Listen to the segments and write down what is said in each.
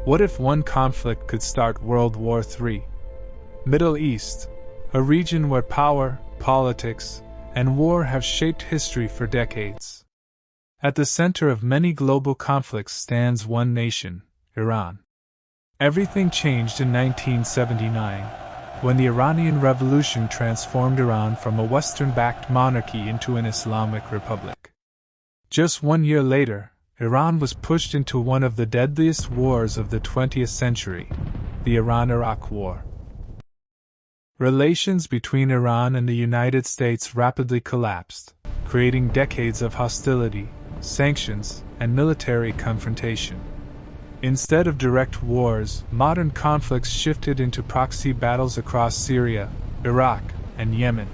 What if one conflict could start World War III? Middle East, a region where power, politics, and war have shaped history for decades. At the center of many global conflicts stands one nation, Iran. Everything changed in 1979, when the Iranian Revolution transformed Iran from a Western-backed monarchy into an Islamic republic. Just 1 year later, Iran was pushed into one of the deadliest wars of the 20th century, the Iran-Iraq War. Relations between Iran and the United States rapidly collapsed, creating decades of hostility, sanctions, and military confrontation. Instead of direct wars, modern conflicts shifted into proxy battles across Syria, Iraq, and Yemen.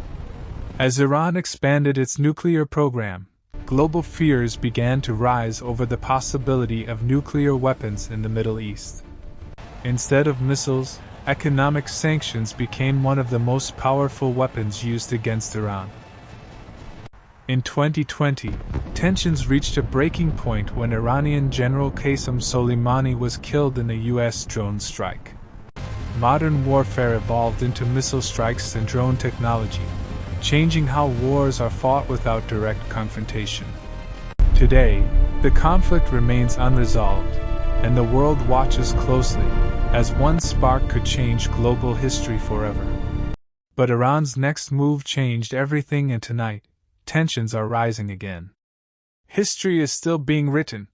As Iran expanded its nuclear program, global fears began to rise over the possibility of nuclear weapons in the Middle East. Instead of missiles, economic sanctions became one of the most powerful weapons used against Iran. In 2020, tensions reached a breaking point when Iranian General Qasem Soleimani was killed in a U.S. drone strike. Modern warfare evolved into missile strikes and drone technology, changing how wars are fought without direct confrontation. Today, the conflict remains unresolved, and the world watches closely, as one spark could change global history forever. But Iran's next move changed everything, and tonight, tensions are rising again. History is still being written,